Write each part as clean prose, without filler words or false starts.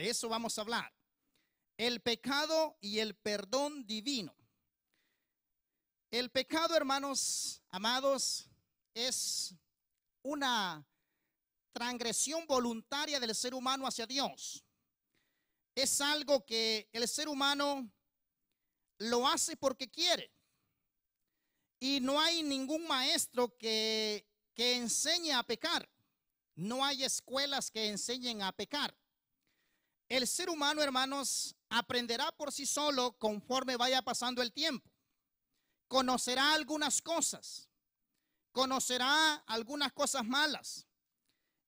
De eso vamos a hablar. El pecado y el perdón divino. El pecado, hermanos amados, es una transgresión voluntaria del ser humano hacia Dios. Es algo que el ser humano lo hace porque quiere. Y no hay ningún maestro que enseñe a pecar. No hay escuelas que enseñen a pecar. El ser humano, hermanos, aprenderá por sí solo conforme vaya pasando el tiempo. Conocerá algunas cosas. Conocerá algunas cosas malas.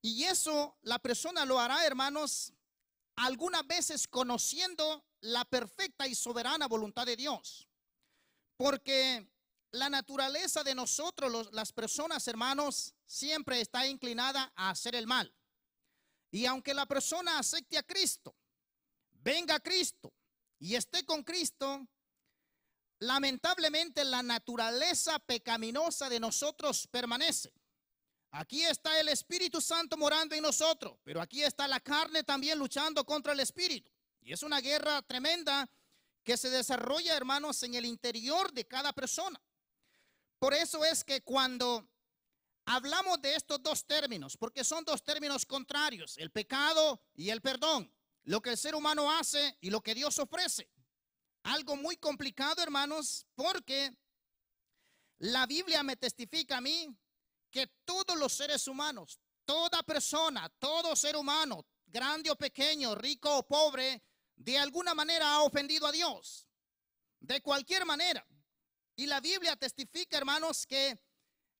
Y eso la persona lo hará, hermanos, algunas veces conociendo la perfecta y soberana voluntad de Dios. Porque la naturaleza de nosotros, las personas, hermanos, siempre está inclinada a hacer el mal. Y aunque la persona acepte a Cristo, venga a Cristo y esté con Cristo, lamentablemente la naturaleza pecaminosa de nosotros permanece. Aquí está el Espíritu Santo morando en nosotros, pero aquí está la carne también luchando contra el Espíritu. Y es una guerra tremenda que se desarrolla, hermanos, en el interior de cada persona. Por eso es que cuando hablamos de estos dos términos, porque son dos términos contrarios, el pecado y el perdón, lo que el ser humano hace y lo que Dios ofrece. Algo muy complicado, hermanos, porque la Biblia me testifica a mí que todos los seres humanos, toda persona, todo ser humano, grande o pequeño, rico o pobre, de alguna manera ha ofendido a Dios. De cualquier manera. Y la Biblia testifica, hermanos, que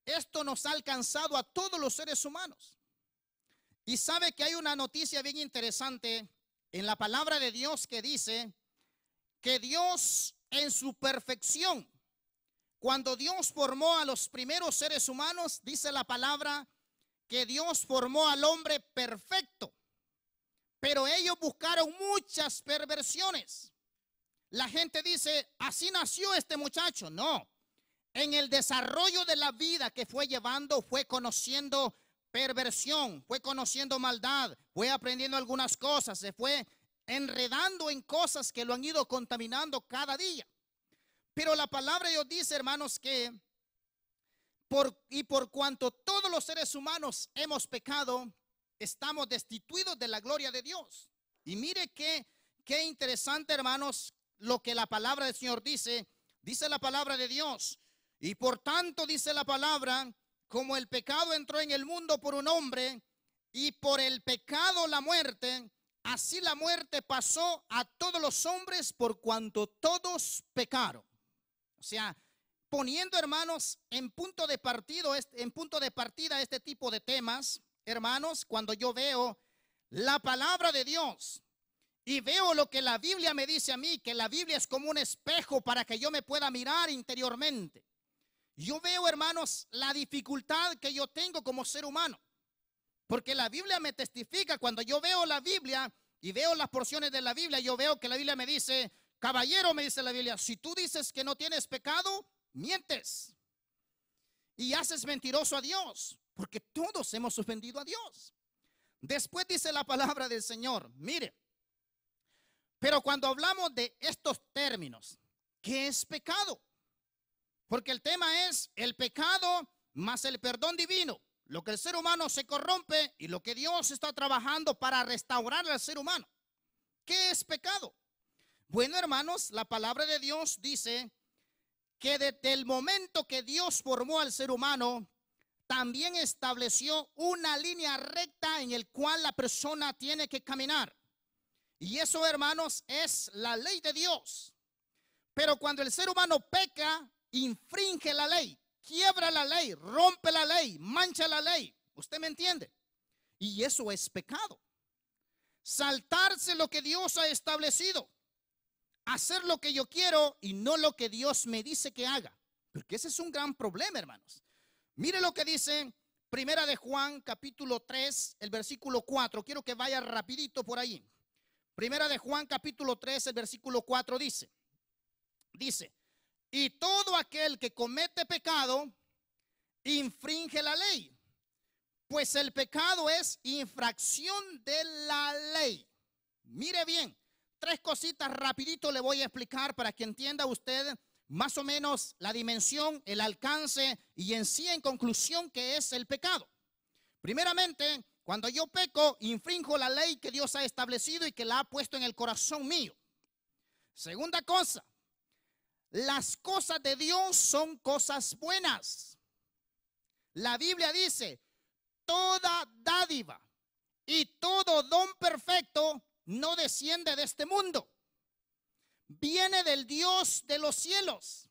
esto nos ha alcanzado a todos los seres humanos. Y sabe que hay una noticia bien interesante en la palabra de Dios que dice que Dios en su perfección, cuando Dios formó a los primeros seres humanos, dice la palabra que Dios formó al hombre perfecto. Pero ellos buscaron muchas perversiones. La gente dice, así nació este muchacho. No, en el desarrollo de la vida que fue llevando, fue conociendo perversión, fue conociendo maldad, fue aprendiendo algunas cosas, se fue enredando en cosas que lo han ido contaminando cada día. Pero la palabra de Dios dice, hermanos, que por cuanto todos los seres humanos hemos pecado, estamos destituidos de la gloria de Dios. Y mire qué interesante, hermanos, lo que la palabra del Señor dice. Dice la palabra de Dios. Y por tanto, dice la palabra, como el pecado entró en el mundo por un hombre, y por el pecado la muerte, así la muerte pasó a todos los hombres por cuanto todos pecaron. O sea, poniendo, hermanos, en punto de partida este tipo de temas, hermanos, cuando yo veo la palabra de Dios y veo lo que la Biblia me dice a mí, que la Biblia es como un espejo para que yo me pueda mirar interiormente. Yo veo, hermanos, la dificultad que yo tengo como ser humano, porque la Biblia me testifica. Cuando yo veo la Biblia y veo las porciones de la Biblia, yo veo que la Biblia me dice, caballero, me dice la Biblia, si tú dices que no tienes pecado, mientes y haces mentiroso a Dios, porque todos hemos ofendido a Dios. Después dice la palabra del Señor, mire, pero cuando hablamos de estos términos, ¿qué es pecado? Porque el tema es el pecado más el perdón divino, lo que el ser humano se corrompe y lo que Dios está trabajando para restaurar al ser humano. ¿Qué es pecado? Bueno, hermanos, la palabra de Dios dice que desde el momento que Dios formó al ser humano, también estableció una línea recta en el cual la persona tiene que caminar. Y eso, hermanos, es la ley de Dios. Pero cuando el ser humano peca, infringe la ley, quiebra la ley, rompe la ley, mancha la ley. ¿Usted me entiende? Y eso es pecado. Saltarse lo que Dios ha establecido. Hacer lo que yo quiero y no lo que Dios me dice que haga. Porque ese es un gran problema, hermanos. Mire lo que dice Primera de Juan, capítulo 3, el versículo 4. Quiero que vaya rapidito por ahí. Primera de Juan, capítulo 3, el versículo 4 dice, y todo aquel que comete pecado infringe la ley, pues el pecado es infracción de la ley. Mire bien, tres cositas rapidito le voy a explicar para que entienda usted más o menos la dimensión, el alcance y en sí, en conclusión, qué es el pecado. Primeramente, cuando yo peco, infrinjo la ley que Dios ha establecido y que la ha puesto en el corazón mío. Segunda cosa, las cosas de Dios son cosas buenas. La Biblia dice, toda dádiva y todo don perfecto no desciende de este mundo. Viene del Dios de los cielos.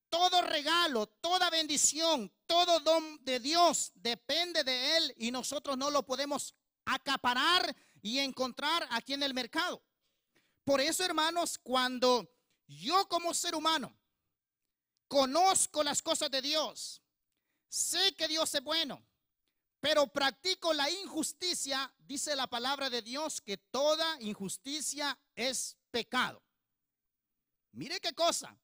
Todo regalo, toda bendición, todo don de Dios depende de Él y nosotros no lo podemos acaparar y encontrar aquí en el mercado. Por eso, hermanos, cuando yo como ser humano conozco las cosas de Dios, sé que Dios es bueno, pero practico la injusticia, dice la palabra de Dios que toda injusticia es pecado. Mire qué cosa.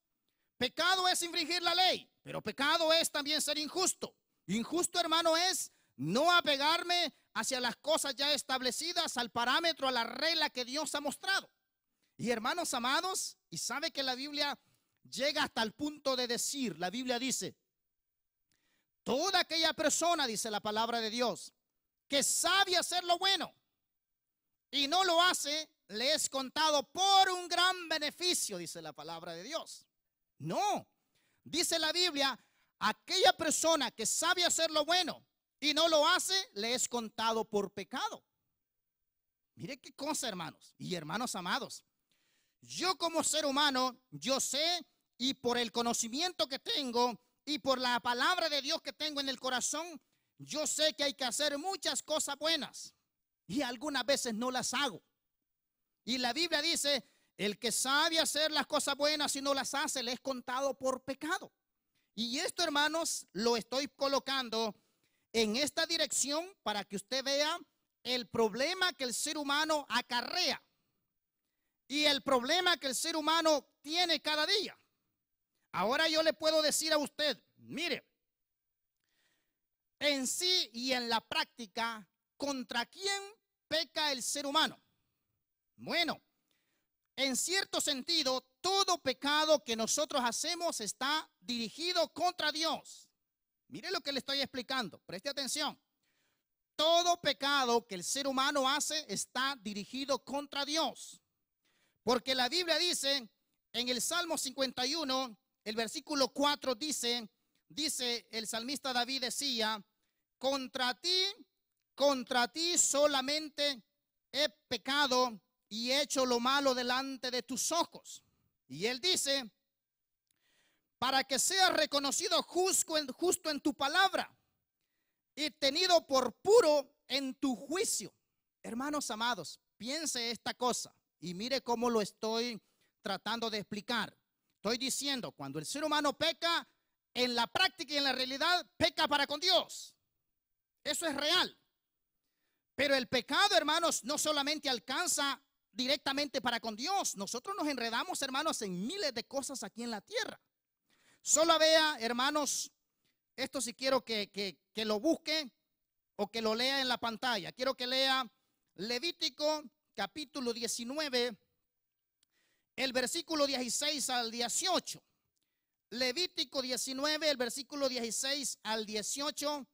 Pecado es infringir la ley, pero pecado es también ser injusto. Injusto, hermano, es no apegarme hacia las cosas ya establecidas, al parámetro, a la regla que Dios ha mostrado. Y hermanos amados, y sabe que la Biblia llega hasta el punto de decir, la Biblia dice, toda aquella persona, dice la palabra de Dios, que sabe hacer lo bueno y no lo hace, le es contado por un gran beneficio, dice la palabra de Dios. No, dice la Biblia, aquella persona que sabe hacer lo bueno y no lo hace, le es contado por pecado. Mire qué cosa, hermanos y hermanos amados. Yo como ser humano, yo sé, y por el conocimiento que tengo y por la palabra de Dios que tengo en el corazón, yo sé que hay que hacer muchas cosas buenas y algunas veces no las hago. Y la Biblia dice, el que sabe hacer las cosas buenas y no las hace, le es contado por pecado. Y esto, hermanos, lo estoy colocando en esta dirección para que usted vea el problema que el ser humano acarrea y el problema que el ser humano tiene cada día. Ahora yo le puedo decir a usted, mire, en sí y en la práctica, ¿contra quién peca el ser humano? Bueno, en cierto sentido, todo pecado que nosotros hacemos está dirigido contra Dios. Mire lo que le estoy explicando, preste atención. Todo pecado que el ser humano hace está dirigido contra Dios. Porque la Biblia dice, en el Salmo 51, el versículo 4 dice el salmista David decía, contra ti solamente he pecado y he hecho lo malo delante de tus ojos. Y él dice, para que seas reconocido justo en tu palabra y tenido por puro en tu juicio. Hermanos amados, piense esta cosa y mire cómo lo estoy tratando de explicar. Estoy diciendo, cuando el ser humano peca, en la práctica y en la realidad, peca para con Dios. Eso es real. Pero el pecado, hermanos, no solamente alcanza directamente para con Dios. Nosotros nos enredamos, hermanos, en miles de cosas aquí en la tierra. Solo vea, hermanos, esto sí quiero que lo busque o que lo lea en la pantalla. Quiero que lea Levítico capítulo 19, el versículo 16 al 18. Levítico 19, el versículo 16 al 18,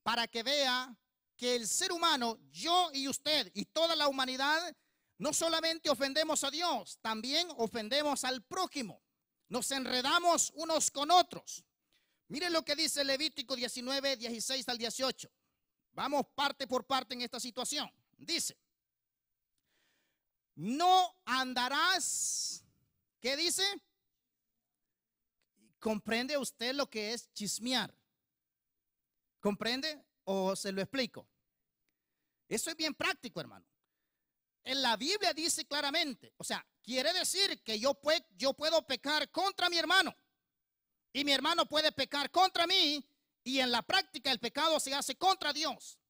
para que vea que el ser humano, yo y usted y toda la humanidad, no solamente ofendemos a Dios, también ofendemos al prójimo. Nos enredamos unos con otros. Miren lo que dice Levítico 19, 16 al 18. Vamos parte por parte en esta situación. Dice, no andarás, ¿qué dice? ¿Comprende usted lo que es chismear? ¿Comprende? ¿O se lo explico? Eso es bien práctico, hermano. En la Biblia dice claramente, o sea, quiere decir que yo puedo pecar contra mi hermano y mi hermano puede pecar contra mí y en la práctica el pecado se hace contra Dios.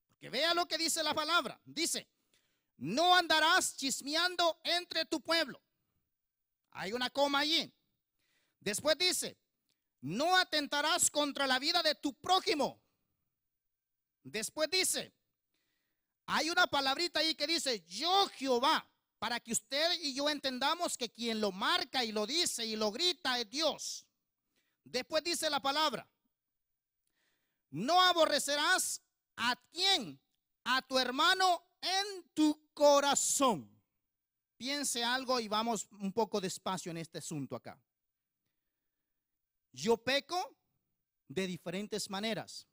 Porque vea lo que dice la palabra. Dice, no andarás chismeando entre tu pueblo. Hay una coma allí. Después dice, no atentarás contra la vida de tu prójimo. Después dice, Hay una palabrita ahí que dice yo Jehová, para que usted y yo entendamos que quien lo marca y lo dice y lo grita es Dios. Después dice la palabra, no aborrecerás a quién, a tu hermano en tu corazón. Piense algo y vamos un poco despacio en este asunto acá. Yo peco de diferentes maneras,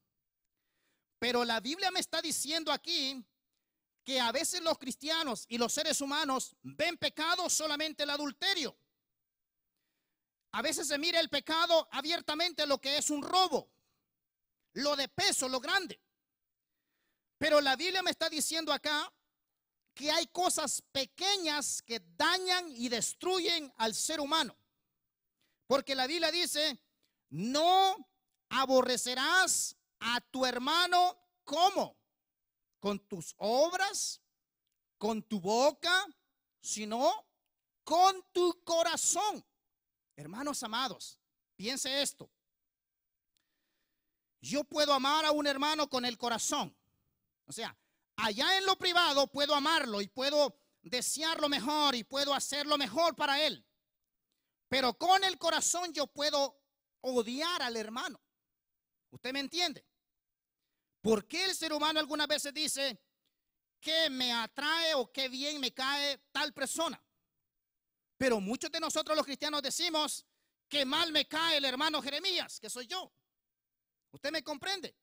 pero la Biblia me está diciendo aquí que a veces los cristianos y los seres humanos ven pecado solamente el adulterio. A veces se mira el pecado abiertamente, lo que es un robo, lo de peso, lo grande. Pero la Biblia me está diciendo acá que hay cosas pequeñas que dañan y destruyen al ser humano. Porque la Biblia dice, no aborrecerás a tu hermano, ¿cómo? Con tus obras, con tu boca, sino con tu corazón. Hermanos amados, piense esto. Yo puedo amar a un hermano con el corazón. O sea, allá en lo privado puedo amarlo y puedo desear lo mejor y puedo hacer lo mejor para él. Pero con el corazón yo puedo odiar al hermano. ¿Usted me entiende? ¿Por qué el ser humano algunas veces dice que me atrae o qué bien me cae tal persona? Pero muchos de nosotros los cristianos decimos que mal me cae el hermano Jeremías, que soy yo. ¿Usted me comprende?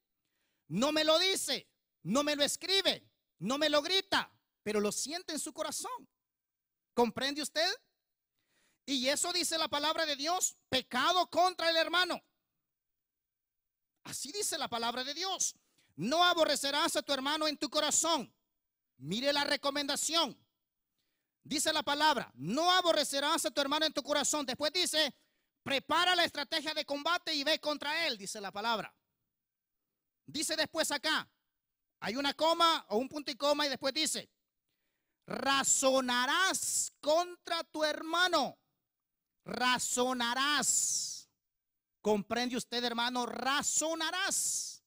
No me lo dice, no me lo escribe, no me lo grita, pero lo siente en su corazón. ¿Comprende usted? Y eso dice la palabra de Dios, pecado contra el hermano. Así dice la palabra de Dios. No aborrecerás a tu hermano en tu corazón. Mire la recomendación. Dice la palabra, no aborrecerás a tu hermano en tu corazón. Después dice, prepara la estrategia de combate y ve contra él, dice la palabra. Dice después acá, hay una coma o un punto y coma y después dice, razonarás contra tu hermano. Razonarás. ¿Comprende usted, hermano? Razonarás.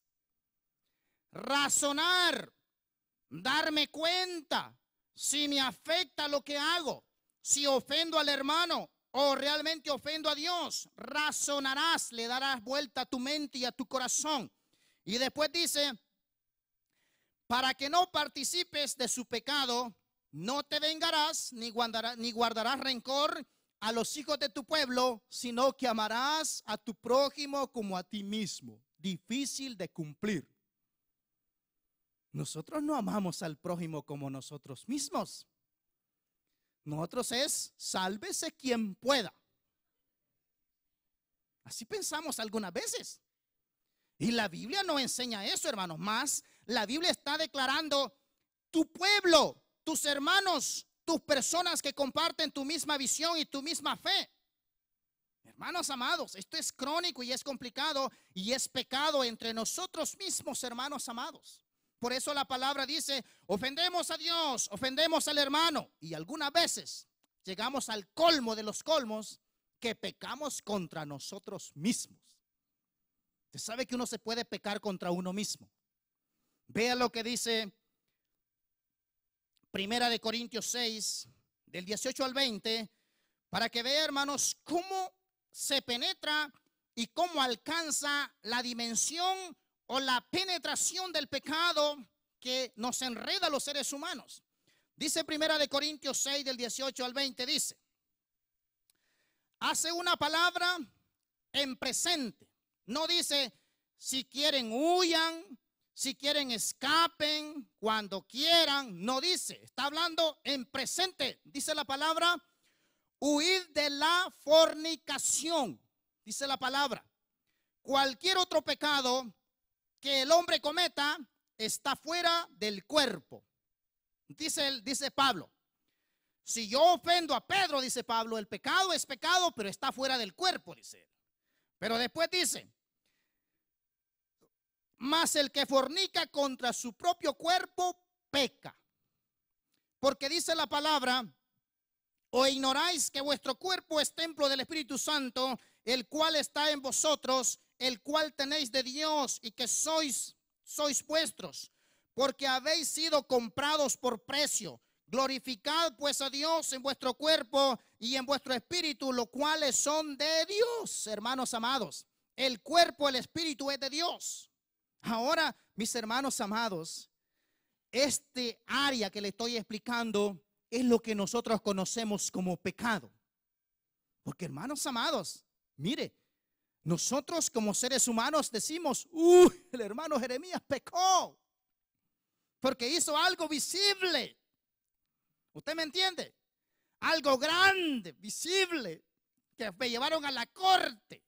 Razonar, darme cuenta si me afecta lo que hago, si ofendo al hermano o realmente ofendo a Dios. Razonarás, le darás vuelta a tu mente y a tu corazón. Y después dice, para que no participes de su pecado, no te vengarás ni guardarás rencor a los hijos de tu pueblo, sino que amarás a tu prójimo como a ti mismo. Difícil de cumplir. Nosotros no amamos al prójimo como nosotros mismos. Nosotros es, sálvese quien pueda. Así pensamos algunas veces. Y la Biblia no enseña eso, hermanos. Más, la Biblia está declarando tu pueblo, tus hermanos, tus personas que comparten tu misma visión y tu misma fe. Hermanos amados, esto es crónico y es complicado y es pecado entre nosotros mismos, hermanos amados. Por eso la palabra dice, ofendemos a Dios, ofendemos al hermano. Y algunas veces llegamos al colmo de los colmos que pecamos contra nosotros mismos. Usted sabe que uno se puede pecar contra uno mismo. Vea lo que dice Primera de Corintios 6, del 18 al 20, para que vea, hermanos, cómo se penetra y cómo alcanza la dimensión o la penetración del pecado que nos enreda a los seres humanos. Dice Primera de Corintios 6, del 18 al 20, dice, hace una palabra en presente. No dice, si quieren huyan, si quieren escapen, cuando quieran. No dice, está hablando en presente. Dice la palabra, huid de la fornicación. Dice la palabra, cualquier otro pecado que el hombre cometa está fuera del cuerpo. Dice Pablo, si yo ofendo a Pedro, dice Pablo, el pecado es pecado, pero está fuera del cuerpo, dice él. Pero después dice, mas el que fornica contra su propio cuerpo peca. Porque dice la palabra, o ignoráis que vuestro cuerpo es templo del Espíritu Santo, el cual está en vosotros, el cual tenéis de Dios y que sois vuestros, porque habéis sido comprados por precio. Glorificad pues a Dios en vuestro cuerpo y en vuestro espíritu, los cuales son de Dios, hermanos amados. El cuerpo, el espíritu es de Dios. Ahora, mis hermanos amados, este área que le estoy explicando es lo que nosotros conocemos como pecado. Porque, hermanos amados, mire, nosotros como seres humanos decimos, el hermano Jeremías pecó porque hizo algo visible. ¿Usted me entiende? Algo grande, visible, que me llevaron a la corte.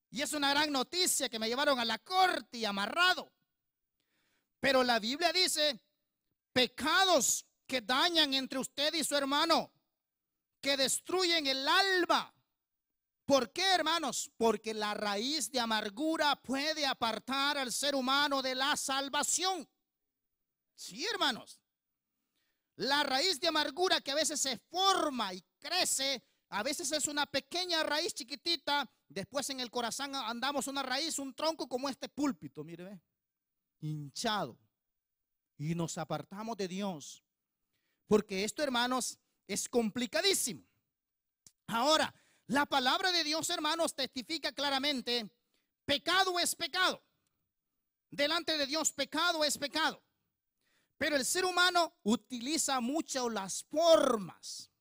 Y es una gran noticia que me llevaron a la corte y amarrado. Pero la Biblia dice, pecados que dañan entre usted y su hermano, que destruyen el alma. ¿Por qué, hermanos? Porque la raíz de amargura puede apartar al ser humano de la salvación. Sí, hermanos. La raíz de amargura que a veces se forma y crece, a veces es una pequeña raíz chiquitita. Después en el corazón andamos una raíz, un tronco como este púlpito, mire, ¿ve? Hinchado. Y nos apartamos de Dios. Porque esto, hermanos, es complicadísimo. Ahora, la palabra de Dios, hermanos, testifica claramente, pecado es pecado. Delante de Dios, pecado es pecado. Pero el ser humano utiliza mucho las formas,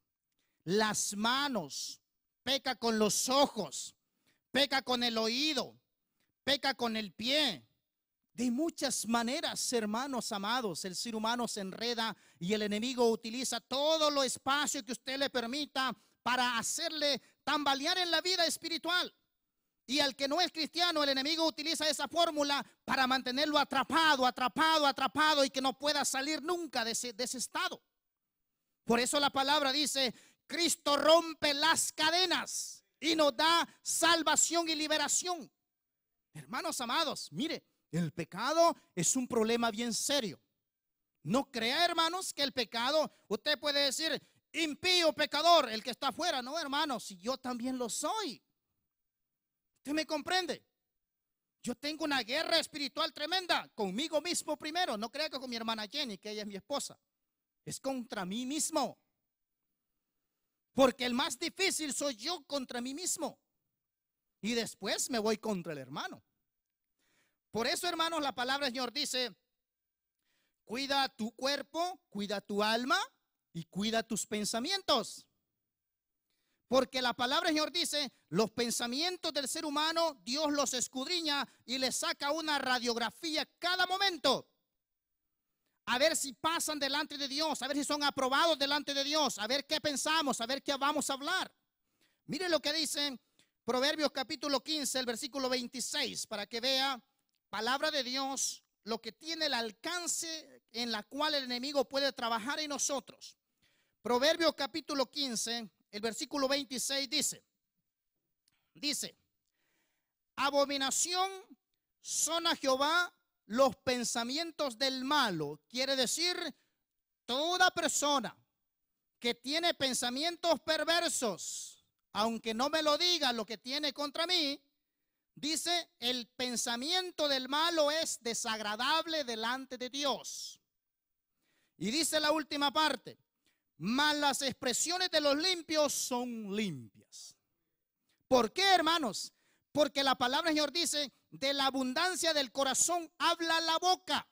las manos, peca con los ojos, peca con el oído, peca con el pie. De muchas maneras, hermanos amados, el ser humano se enreda y el enemigo utiliza todo lo espacio que usted le permita para hacerle tambalear en la vida espiritual. Y al que no es cristiano, el enemigo utiliza esa fórmula para mantenerlo atrapado, atrapado, atrapado y que no pueda salir nunca de ese estado. Por eso la palabra dice, Cristo rompe las cadenas y nos da salvación y liberación. Hermanos amados, mire, el pecado es un problema bien serio. No crea, hermanos, que el pecado, usted puede decir, impío, pecador, el que está afuera. No, hermanos, si yo también lo soy. ¿Usted me comprende? Yo tengo una guerra espiritual tremenda conmigo mismo primero. No crea que con mi hermana Jenny, que ella es mi esposa. Es contra mí mismo. Porque el más difícil soy yo contra mí mismo. Y después me voy contra el hermano. Por eso, hermanos, la palabra del Señor dice, cuida tu cuerpo, cuida tu alma y cuida tus pensamientos. Porque la palabra del Señor dice, los pensamientos del ser humano, Dios los escudriña y les saca una radiografía cada momento. A ver si pasan delante de Dios, a ver si son aprobados delante de Dios, a ver qué pensamos, a ver qué vamos a hablar. Mire lo que dice Proverbios capítulo 15, el versículo 26, para que vea, palabra de Dios, lo que tiene el alcance en la cual el enemigo puede trabajar en nosotros. Proverbios capítulo 15, el versículo 26 dice, abominación son a Jehová los pensamientos del malo. Quiere decir, toda persona que tiene pensamientos perversos, aunque no me lo diga lo que tiene contra mí, dice, el pensamiento del malo es desagradable delante de Dios. Y dice la última parte, mas las expresiones de los limpios son limpias. ¿Por qué, hermanos? Porque la palabra del Señor dice, de la abundancia del corazón habla la boca.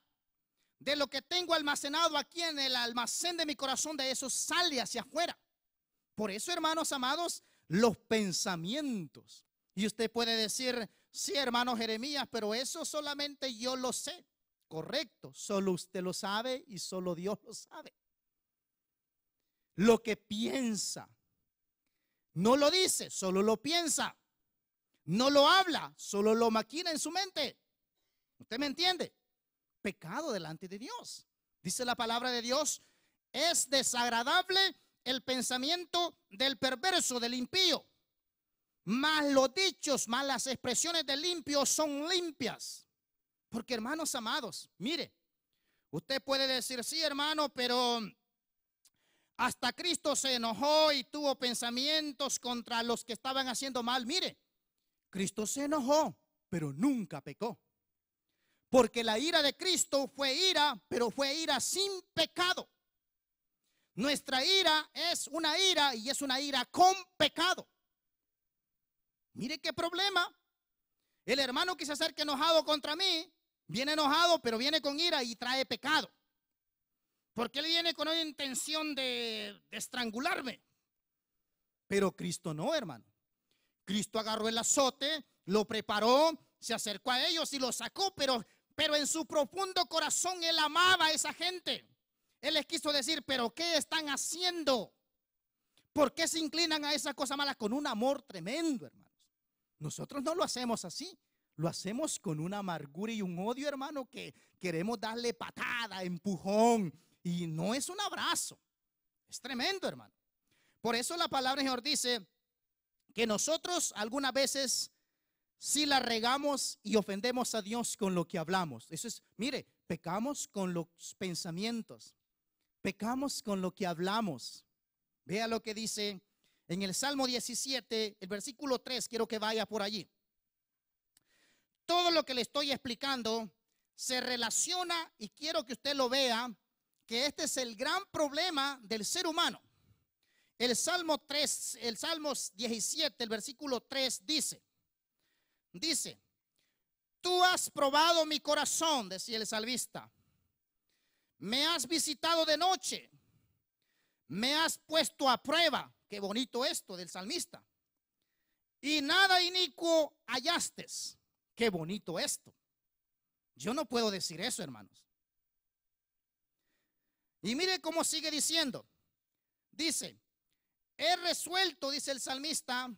De lo que tengo almacenado aquí en el almacén de mi corazón, de eso sale hacia afuera. Por eso, hermanos amados, los pensamientos. Y usted puede decir, sí, hermano Jeremías, pero eso solamente yo lo sé. Correcto, solo usted lo sabe y solo Dios lo sabe. Lo que piensa, no lo dice, solo lo piensa. No lo habla, solo lo maquina en su mente. ¿Usted me entiende? Pecado delante de Dios. Dice la palabra de Dios, es desagradable el pensamiento del perverso, del impío. Mas los dichos, mas las expresiones del limpio son limpias. Porque, hermanos amados, mire, usted puede decir, sí, hermano, pero hasta Cristo se enojó y tuvo pensamientos contra los que estaban haciendo mal. Mire, Cristo se enojó, pero nunca pecó. Porque la ira de Cristo fue ira, pero fue ira sin pecado. Nuestra ira es una ira y es una ira con pecado. Mire qué problema. El hermano que se acerca enojado contra mí, viene enojado, pero viene con ira y trae pecado. Porque él viene con una intención de estrangularme. Pero Cristo no, hermano. Cristo agarró el azote, lo preparó, se acercó a ellos y lo sacó, pero en su profundo corazón él amaba a esa gente. Él les quiso decir, pero ¿qué están haciendo? ¿Por qué se inclinan a esa cosa mala? Con un amor tremendo, hermanos. Nosotros no lo hacemos así. Lo hacemos con una amargura y un odio, hermano, que queremos darle patada, empujón. Y no es un abrazo. Es tremendo, hermano. Por eso la palabra del Señor dice que nosotros algunas veces sí la regamos y ofendemos a Dios con lo que hablamos. Eso es, mire, pecamos con los pensamientos. Pecamos con lo que hablamos. Vea lo que dice en el Salmo 17, el versículo 3, quiero que vaya por allí. Todo lo que le estoy explicando se relaciona y quiero que usted lo vea, que este es el gran problema del ser humano. El Salmo 17, el versículo 3 dice, tú has probado mi corazón, decía el salmista. Me has visitado de noche, me has puesto a prueba. Qué bonito esto del salmista. Y nada inicuo hallaste. Qué bonito esto. Yo no puedo decir eso, hermanos. Y mire cómo sigue diciendo. Dice, he resuelto, dice el salmista,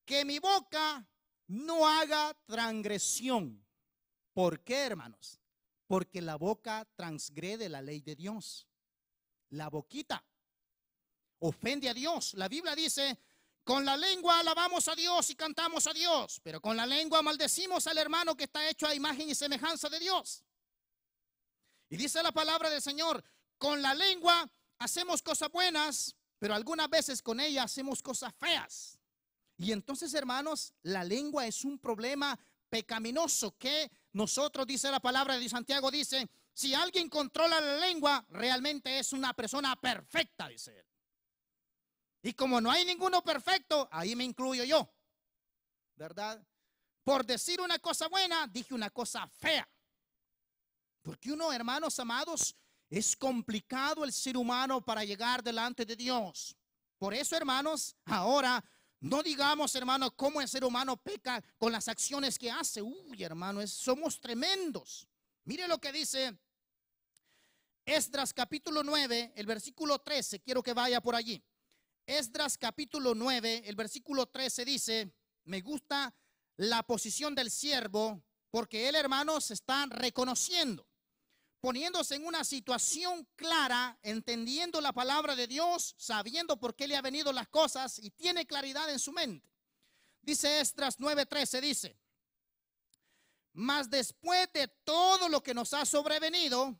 que mi boca no haga transgresión. ¿Por qué, hermanos? Porque la boca transgrede la ley de Dios. La boquita ofende a Dios. La Biblia dice, con la lengua alabamos a Dios y cantamos a Dios, pero con la lengua maldecimos al hermano que está hecho a imagen y semejanza de Dios. Y dice la palabra del Señor, con la lengua hacemos cosas buenas, pero algunas veces con ella hacemos cosas feas. Y entonces, hermanos, la lengua es un problema pecaminoso que nosotros, dice la palabra de Santiago, dice, si alguien controla la lengua, realmente es una persona perfecta, dice él. Y como no hay ninguno perfecto, ahí me incluyo yo, ¿verdad? Por decir una cosa buena, dije una cosa fea. Porque uno, hermanos amados, es complicado el ser humano para llegar delante de Dios. Por eso, hermanos, ahora no digamos, hermano, cómo el ser humano peca con las acciones que hace. Uy, hermano, somos tremendos. Mire lo que dice Esdras capítulo 9, el versículo 13. Quiero que vaya por allí. Esdras capítulo 9, el versículo 13 dice, me gusta la posición del siervo porque él, hermanos, está reconociendo, poniéndose en una situación clara, entendiendo la palabra de Dios, sabiendo por qué le ha venido las cosas y tiene claridad en su mente. Dice Esdras 9:13, dice, mas después de todo lo que nos ha sobrevenido,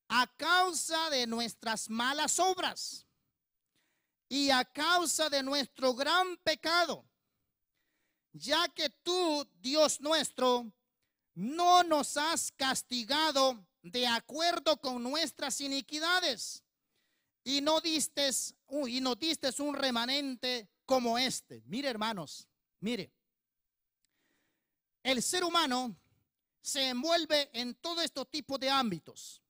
a causa de nuestras malas obras y a causa de nuestro gran pecado, ya que tú, Dios nuestro, no nos has castigado de acuerdo con nuestras iniquidades y nos diste un remanente como este. Mire, hermanos, mire, el ser humano se envuelve en todo este tipo de ámbitos,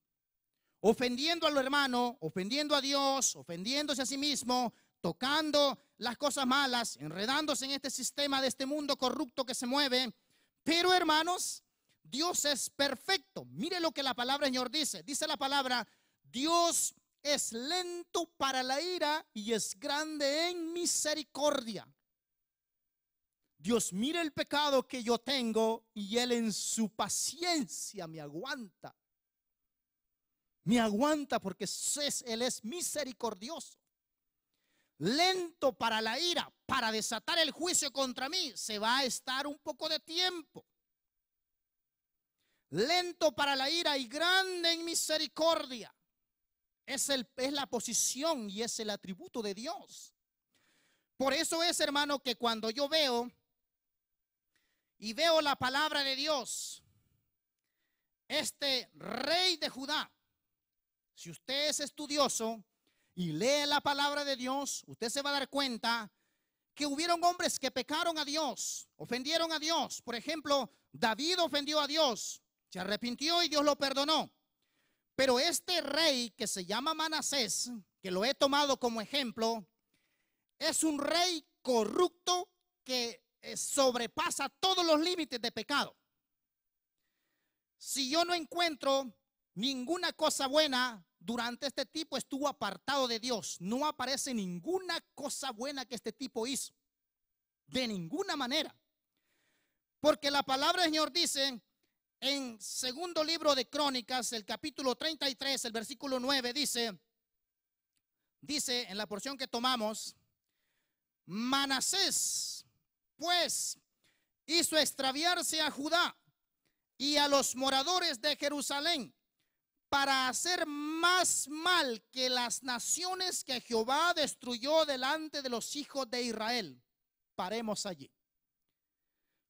ofendiendo al hermano, ofendiendo a Dios, ofendiéndose a sí mismo, tocando las cosas malas, enredándose en este sistema de este mundo corrupto que se mueve. Pero, hermanos, Dios es perfecto. Mire lo que la palabra del Señor dice. Dice la palabra, Dios es lento para la ira y es grande en misericordia. Dios mira el pecado que yo tengo y Él en su paciencia me aguanta. Me aguanta porque Él es misericordioso. Lento para la ira, para desatar el juicio contra mí, se va a estar un poco de tiempo. Lento para la ira y grande en misericordia. Es la posición y es el atributo de Dios. Por eso es, hermano, que cuando yo veo la palabra de Dios este rey de Judá, si usted es estudioso y lee la palabra de Dios, usted se va a dar cuenta que hubieron hombres que pecaron a Dios, ofendieron a Dios. Por ejemplo, David ofendió a Dios, se arrepintió y Dios lo perdonó. Pero este rey que se llama Manasés, que lo he tomado como ejemplo, es un rey corrupto que sobrepasa todos los límites de pecado. Si yo no encuentro ninguna cosa buena durante este tipo, estuvo apartado de Dios. No aparece ninguna cosa buena que este tipo hizo, de ninguna manera. Porque la palabra del Señor dice en segundo libro de Crónicas, el capítulo 33, el versículo 9, dice en la porción que tomamos: Manasés pues hizo extraviarse a Judá y a los moradores de Jerusalén para hacer más mal que las naciones que Jehová destruyó delante de los hijos de Israel. Paremos allí.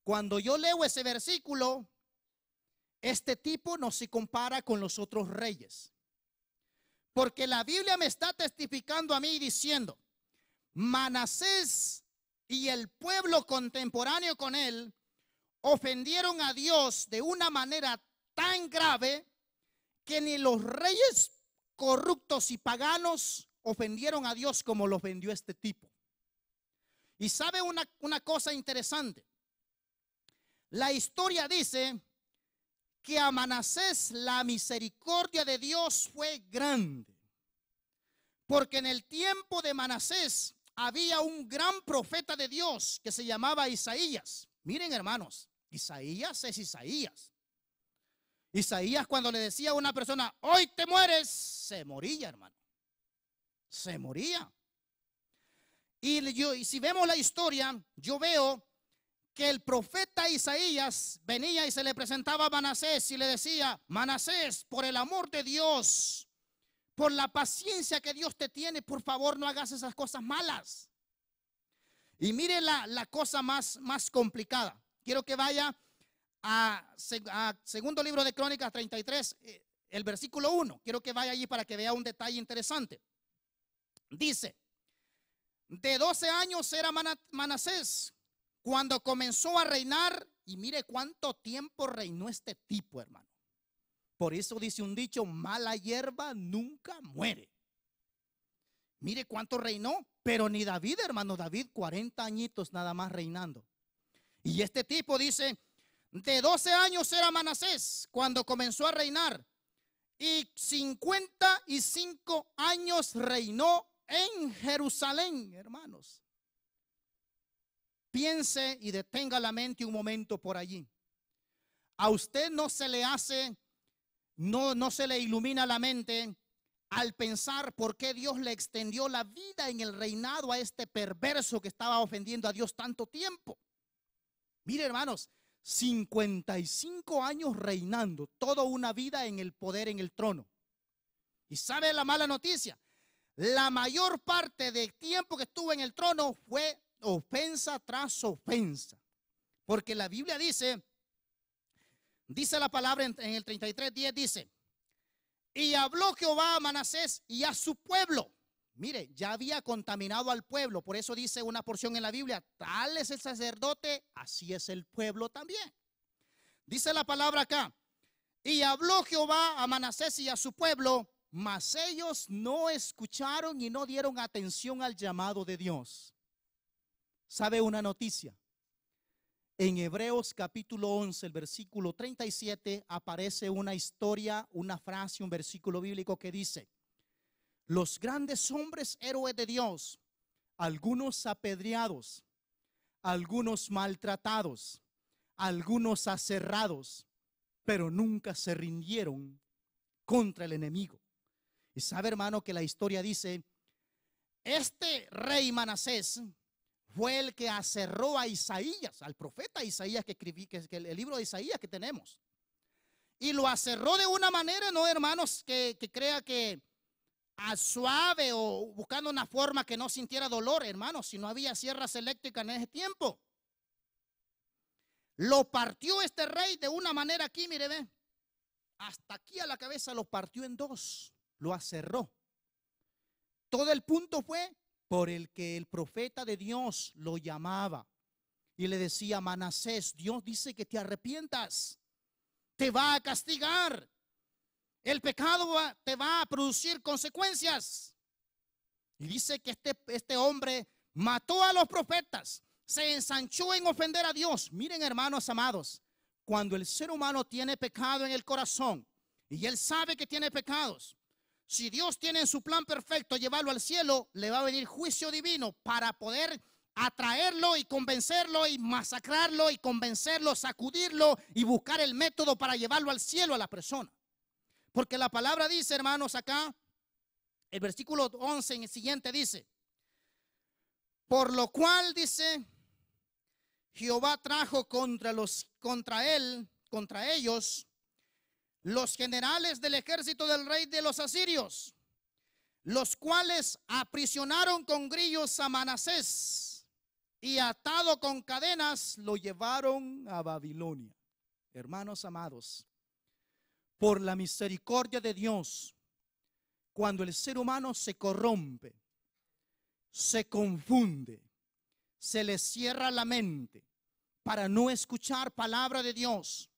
Cuando yo leo ese versículo, este tipo no se compara con los otros reyes, porque la Biblia me está testificando a mí diciendo: Manasés y el pueblo contemporáneo con él ofendieron a Dios de una manera tan grave que ni los reyes corruptos y paganos ofendieron a Dios como lo ofendió este tipo. Y sabe una cosa interesante. La historia dice que a Manasés la misericordia de Dios fue grande, porque en el tiempo de Manasés había un gran profeta de Dios que se llamaba Isaías. Miren, hermanos, Isaías es Isaías. Isaías, cuando le decía a una persona: hoy te mueres, se moría, hermano. Se moría. Y si vemos la historia, yo veo que el profeta Isaías venía y se le presentaba a Manasés y le decía: Manasés, por el amor de Dios, por la paciencia que Dios te tiene, por favor no hagas esas cosas malas. Y mire la cosa más complicada. Quiero que vaya a segundo libro de Crónicas 33, el versículo 1. Quiero que vaya allí para que vea un detalle interesante. Dice: de 12 años era Manasés cuando comenzó a reinar. Y mire cuánto tiempo reinó este tipo, hermano. Por eso dice un dicho: mala hierba nunca muere. Mire cuánto reinó. Pero ni David, hermano. David 40 añitos nada más reinando. Y este tipo dice: de 12 años era Manasés cuando comenzó a reinar, y 55 años reinó en Jerusalén, hermanos. Piense y detenga la mente un momento por allí. A usted no se le hace, no se le ilumina la mente al pensar por qué Dios le extendió la vida en el reinado a este perverso que estaba ofendiendo a Dios tanto tiempo. Mire, hermanos, 55 años reinando, toda una vida en el poder, en el trono. Y sabe la mala noticia: la mayor parte del tiempo que estuvo en el trono fue ofensa tras ofensa. Porque la Biblia dice la palabra en el 33:10, dice: y habló Jehová a Manasés y a su pueblo. Mire, ya había contaminado al pueblo. Por eso dice una porción en la Biblia: tal es el sacerdote, así es el pueblo también. Dice la palabra acá: y habló Jehová a Manasés y a su pueblo, mas ellos no escucharon y no dieron atención al llamado de Dios. ¿Sabe una noticia? En Hebreos capítulo 11, el versículo 37, aparece una historia, una frase, un versículo bíblico que dice: los grandes hombres héroes de Dios, algunos apedreados, algunos maltratados, algunos aserrados, pero nunca se rindieron contra el enemigo. Y sabe, hermano, que la historia dice: este rey Manasés fue el que aserró a Isaías, al profeta Isaías que escribí, que el libro de Isaías que tenemos. Y lo aserró de una manera, no, hermanos, que crea que a suave o buscando una forma que no sintiera dolor, hermanos, si no había sierras eléctricas en ese tiempo. Lo partió este rey de una manera aquí, mire, ve, hasta aquí a la cabeza lo partió en dos, lo aserró. Todo el punto fue por el que el profeta de Dios lo llamaba y le decía: Manasés, Dios dice que te arrepientas, te va a castigar, el pecado te va a producir consecuencias. Y dice que este hombre mató a los profetas, se ensanchó en ofender a Dios. Miren, hermanos amados, cuando el ser humano tiene pecado en el corazón y él sabe que tiene pecados, si Dios tiene en su plan perfecto llevarlo al cielo, le va a venir juicio divino para poder atraerlo y convencerlo y masacrarlo y convencerlo, sacudirlo y buscar el método para llevarlo al cielo a la persona. Porque la palabra dice, hermanos, acá, el versículo 11 en el siguiente dice: por lo cual, dice, Jehová trajo contra ellos los generales del ejército del rey de los asirios, los cuales aprisionaron con grillos a Manasés y atado con cadenas lo llevaron a Babilonia. Hermanos amados, por la misericordia de Dios, cuando el ser humano se corrompe, se confunde, se le cierra la mente para no escuchar palabra de Dios,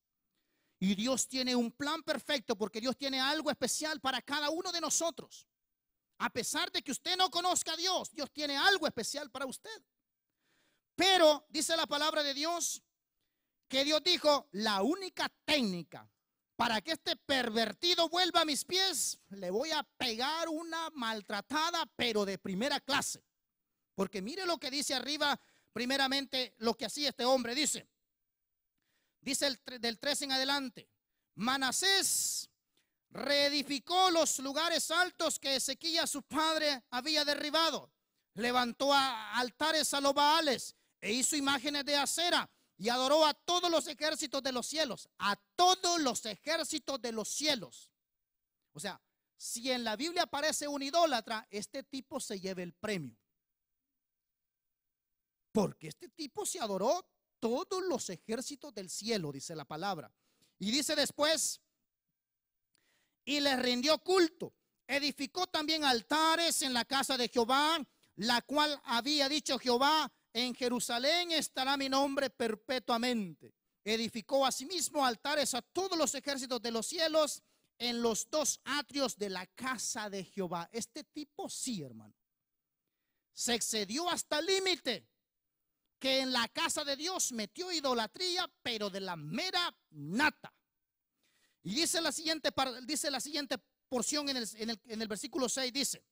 y Dios tiene un plan perfecto, porque Dios tiene algo especial para cada uno de nosotros. A pesar de que usted no conozca a Dios, Dios tiene algo especial para usted. Pero dice la palabra de Dios que Dios dijo: la única técnica para que este pervertido vuelva a mis pies, le voy a pegar una maltratada, pero de primera clase. Porque mire lo que dice arriba, primeramente lo que hacía este hombre. Dice del 13 en adelante: Manasés reedificó los lugares altos que Ezequías su padre había derribado, levantó altares a los Baales e hizo imágenes de acera y adoró a todos los ejércitos de los cielos, a todos los ejércitos de los cielos. O sea, si en la Biblia aparece un idólatra, este tipo se lleva el premio, porque este tipo se adoró todos los ejércitos del cielo, dice la palabra. Y dice después: y les rindió culto. Edificó también altares en la casa de Jehová, la cual había dicho Jehová: en Jerusalén estará mi nombre perpetuamente. Edificó asimismo altares a todos los ejércitos de los cielos en los dos atrios de la casa de Jehová. Este tipo, sí, hermano, se excedió hasta el límite, que en la casa de Dios metió idolatría, pero de la mera nata. Y dice la siguiente porción en el versículo 6, dice: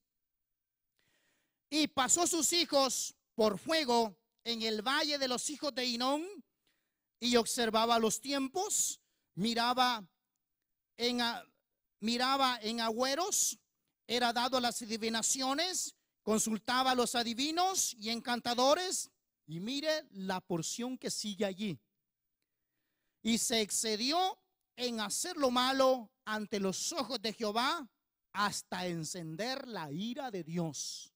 y pasó sus hijos por fuego en el valle de los hijos de Hinón, y observaba los tiempos, miraba en agüeros, era dado a las adivinaciones, consultaba a los adivinos y encantadores. Y mire la porción que sigue allí: y se excedió en hacer lo malo ante los ojos de Jehová, hasta encender la ira de Dios.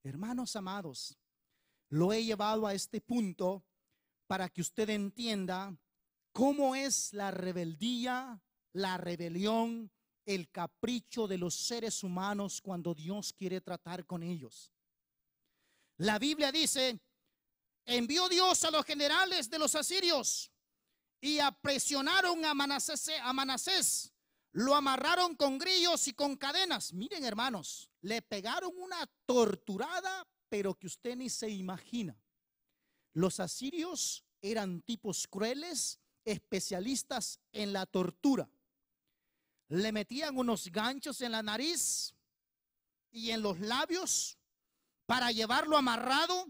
Hermanos amados, lo he llevado a este punto para que usted entienda cómo es la rebeldía, la rebelión, el capricho de los seres humanos cuando Dios quiere tratar con ellos. La Biblia dice: envió Dios a los generales de los asirios y aprisionaron a Manasés, lo amarraron con grillos y con cadenas. Miren, hermanos, le pegaron una torturada, pero que usted ni se imagina. Los asirios eran tipos crueles, especialistas en la tortura. Le metían unos ganchos en la nariz y en los labios para llevarlo amarrado,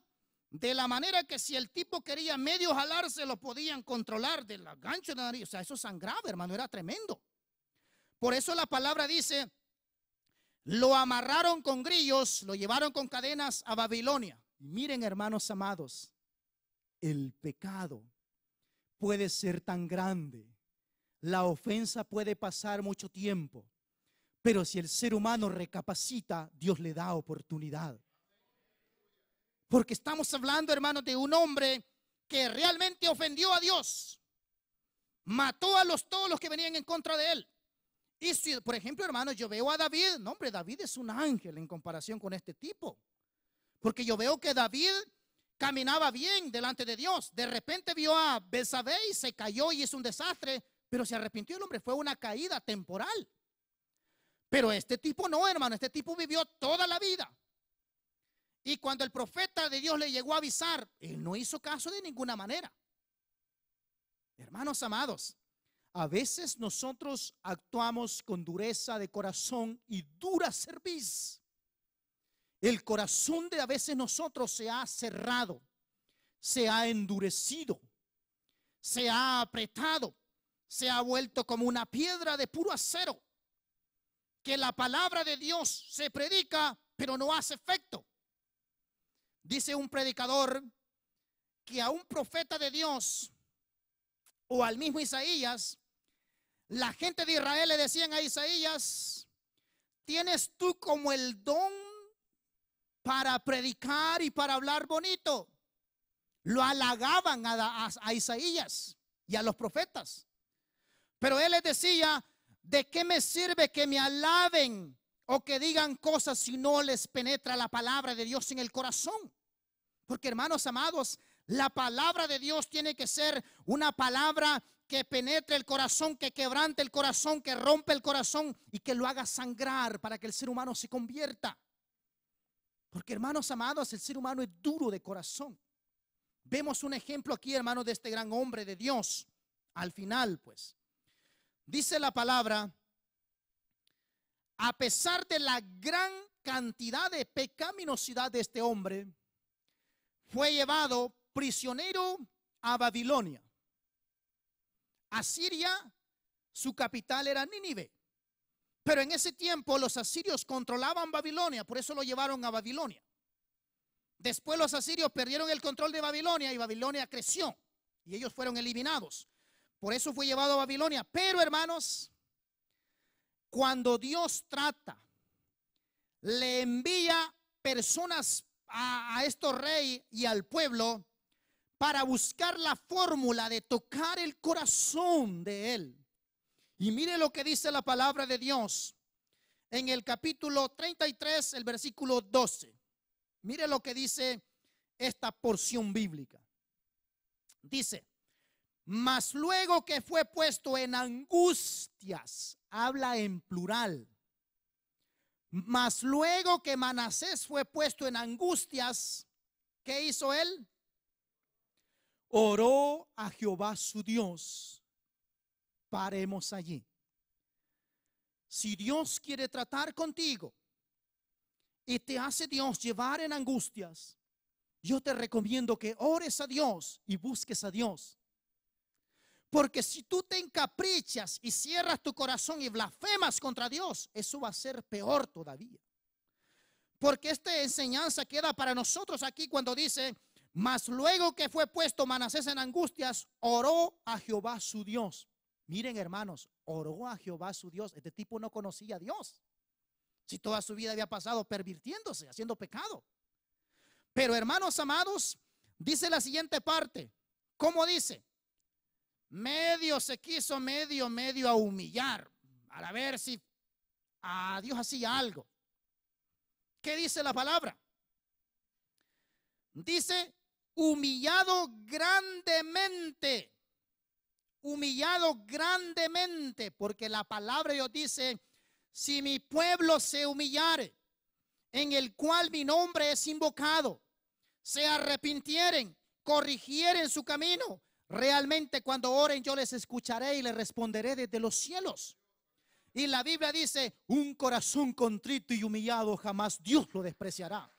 de la manera que si el tipo quería medio jalarse, lo podían controlar de la gancho de la nariz. O sea, eso sangraba, hermano, era tremendo. Por eso la palabra dice: lo amarraron con grillos, lo llevaron con cadenas a Babilonia. Y miren, hermanos amados, el pecado puede ser tan grande, la ofensa puede pasar mucho tiempo, pero si el ser humano recapacita, Dios le da oportunidad. Porque estamos hablando, hermanos, de un hombre que realmente ofendió a Dios. Mató a todos los que venían en contra de él. Y si, por ejemplo, hermanos, yo veo a David, no hombre, David es un ángel en comparación con este tipo. Porque yo veo que David caminaba bien delante de Dios. De repente vio a Betsabé y se cayó y hizo un desastre, pero se arrepintió el hombre, fue una caída temporal. Pero este tipo no, hermano, este tipo vivió toda la vida. Y cuando el profeta de Dios le llegó a avisar, él no hizo caso de ninguna manera. Hermanos amados, a veces nosotros actuamos con dureza de corazón y dura cerviz. El corazón de a veces nosotros se ha cerrado, se ha endurecido, se ha apretado, se ha vuelto como una piedra de puro acero. Que la palabra de Dios se predica, pero no hace efecto. Dice un predicador que a un profeta de Dios o al mismo Isaías, la gente de Israel le decían a Isaías: tienes tú como el don para predicar y para hablar bonito. Lo halagaban a Isaías y a los profetas. Pero él les decía: ¿de qué me sirve que me alaben o que digan cosas si no les penetra la palabra de Dios en el corazón? Porque, hermanos amados, la palabra de Dios tiene que ser una palabra que penetre el corazón, que quebrante el corazón, que rompe el corazón y que lo haga sangrar para que el ser humano se convierta. Porque, hermanos amados, el ser humano es duro de corazón. Vemos un ejemplo aquí, hermanos, de este gran hombre de Dios. Al final, pues, dice la palabra: a pesar de la gran cantidad de pecaminosidad de este hombre, fue llevado prisionero a Babilonia. Asiria, su capital era Nínive. Pero en ese tiempo los asirios controlaban Babilonia, por eso lo llevaron a Babilonia. Después los asirios perdieron el control de Babilonia y Babilonia creció y ellos fueron eliminados. Por eso fue llevado a Babilonia. Pero, hermanos, cuando Dios trata, le envía personas a estos reyes y al pueblo para buscar la fórmula de tocar el corazón de él. Y mire lo que dice la palabra de Dios en el capítulo 33, el versículo 12. Mire lo que dice esta porción bíblica. Dice: mas luego que fue puesto en angustias, habla en plural. Mas luego que Manasés fue puesto en angustias, ¿qué hizo él? Oró a Jehová su Dios. Paremos allí. Si Dios quiere tratar contigo y te hace Dios llevar en angustias, yo te recomiendo que ores a Dios y busques a Dios. Porque si tú te encaprichas y cierras tu corazón y blasfemas contra Dios, eso va a ser peor todavía. Porque esta enseñanza queda para nosotros aquí cuando dice: mas luego que fue puesto Manasés en angustias, oró a Jehová su Dios. Miren, hermanos, oró a Jehová su Dios. Este tipo no conocía a Dios. Si toda su vida había pasado pervirtiéndose, haciendo pecado. Pero, hermanos amados, dice la siguiente parte. ¿Cómo dice? Medio se quiso, medio a humillar, a ver si a Dios hacía algo. ¿Qué dice la palabra? Dice: humillado grandemente. Humillado grandemente, porque la palabra de Dios dice: si mi pueblo se humillare, en el cual mi nombre es invocado, se arrepintieren, corrigieren su camino, realmente cuando oren yo les escucharé y les responderé desde los cielos. Y la Biblia dice: un corazón contrito y humillado jamás Dios lo despreciará.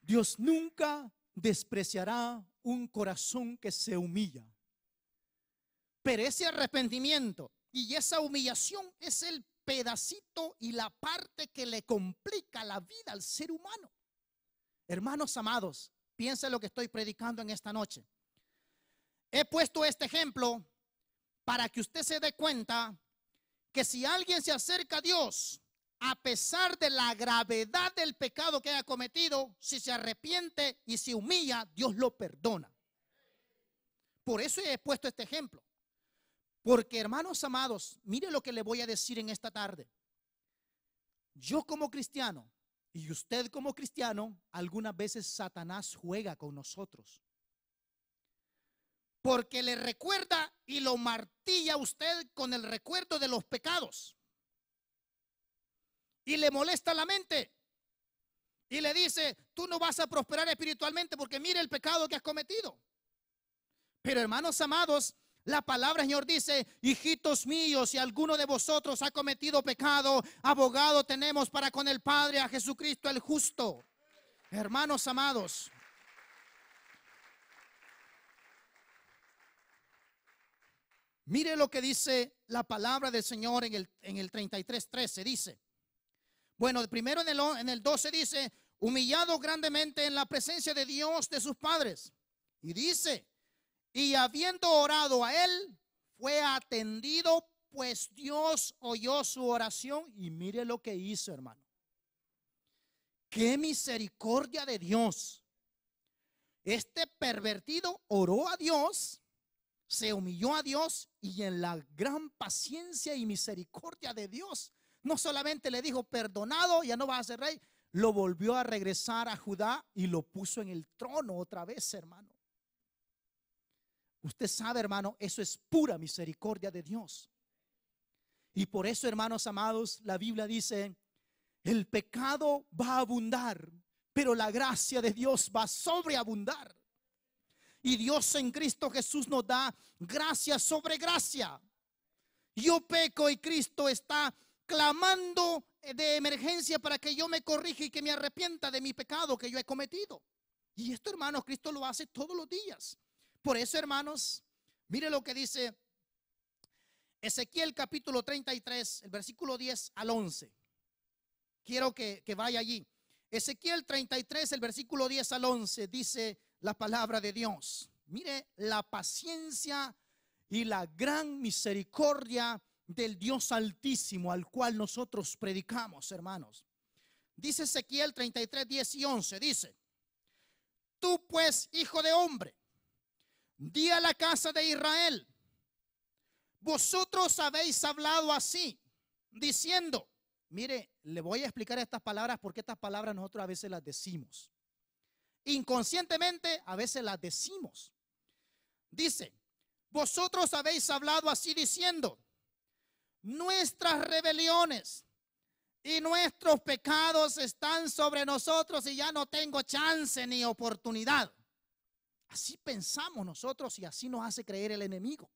Dios nunca despreciará un corazón que se humilla. Pero ese arrepentimiento y esa humillación es el pedacito y la parte que le complica la vida al ser humano. Hermanos amados, piensen lo que estoy predicando en esta noche. He puesto este ejemplo para que usted se dé cuenta que si alguien se acerca a Dios a pesar de la gravedad del pecado que haya cometido, si se arrepiente y se humilla, Dios lo perdona. Por eso he puesto este ejemplo. Porque, hermanos amados, mire lo que le voy a decir en esta tarde. Yo como cristiano y usted como cristiano, algunas veces Satanás juega con nosotros. Porque le recuerda y lo martilla a usted con el recuerdo de los pecados. Y le molesta la mente. Y le dice, tú no vas a prosperar espiritualmente porque mire el pecado que has cometido. Pero, hermanos amados, la palabra del Señor dice, hijitos míos, si alguno de vosotros ha cometido pecado, abogado tenemos para con el Padre, a Jesucristo el justo. Hermanos amados, mire lo que dice la palabra del Señor en el 33:13. Dice, bueno, primero en el 12 dice, humillado grandemente en la presencia de Dios de sus padres. Y dice, y habiendo orado a él, fue atendido, pues Dios oyó su oración. Y mire lo que hizo, hermano. Qué misericordia de Dios. Este pervertido oró a Dios, se humilló a Dios, y en la gran paciencia y misericordia de Dios, no solamente le dijo perdonado, ya no vas a ser rey, lo volvió a regresar a Judá y lo puso en el trono otra vez, hermano. Usted sabe, hermano, eso es pura misericordia de Dios. Y por eso, hermanos amados, la Biblia dice, el pecado va a abundar, pero la gracia de Dios va a sobreabundar. Y Dios en Cristo Jesús nos da gracia sobre gracia. Yo peco y Cristo está clamando de emergencia para que yo me corrija y que me arrepienta de mi pecado que yo he cometido. Y esto, hermanos, Cristo lo hace todos los días. Por eso, hermanos, mire lo que dice Ezequiel capítulo 33, el versículo 10 al 11. Quiero que vaya allí. Ezequiel 33, el versículo 10 al 11, dice la palabra de Dios. Mire la paciencia y la gran misericordia del Dios Altísimo al cual nosotros predicamos, hermanos. Dice Ezequiel 33, 10 y 11, dice, tú pues, hijo de hombre, di a la casa de Israel, vosotros habéis hablado así, diciendo, mire, le voy a explicar estas palabras porque estas palabras nosotros a veces las decimos. Inconscientemente a veces las decimos. Dice, vosotros habéis hablado así diciendo, nuestras rebeliones y nuestros pecados están sobre nosotros y ya no tengo chance ni oportunidad. Así pensamos nosotros y así nos hace creer el enemigo.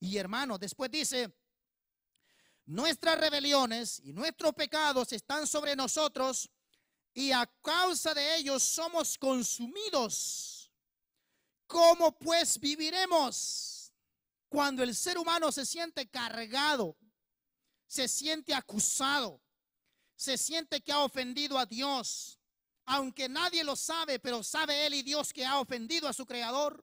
Y hermanos, después dice, nuestras rebeliones y nuestros pecados están sobre nosotros y a causa de ellos somos consumidos. ¿Cómo pues viviremos? Cuando el ser humano se siente cargado, se siente acusado, se siente que ha ofendido a Dios, aunque nadie lo sabe, pero sabe él y Dios que ha ofendido a su creador.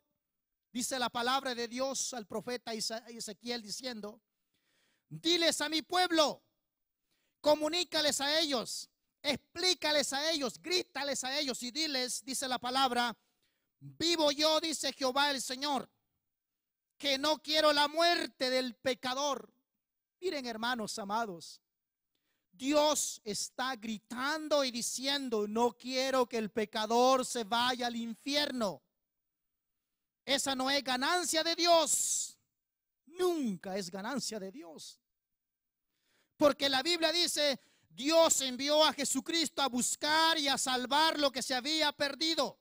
Dice la palabra de Dios al profeta Ezequiel diciendo, diles a mi pueblo, comunícales a ellos, explícales a ellos, grítales a ellos y diles, dice la palabra, vivo yo, dice Jehová el Señor, que no quiero la muerte del pecador. Miren, hermanos amados, Dios está gritando y diciendo, no quiero que el pecador se vaya al infierno. Esa no es ganancia de Dios. Nunca es ganancia de Dios. Porque la Biblia dice, Dios envió a Jesucristo a buscar y a salvar lo que se había perdido.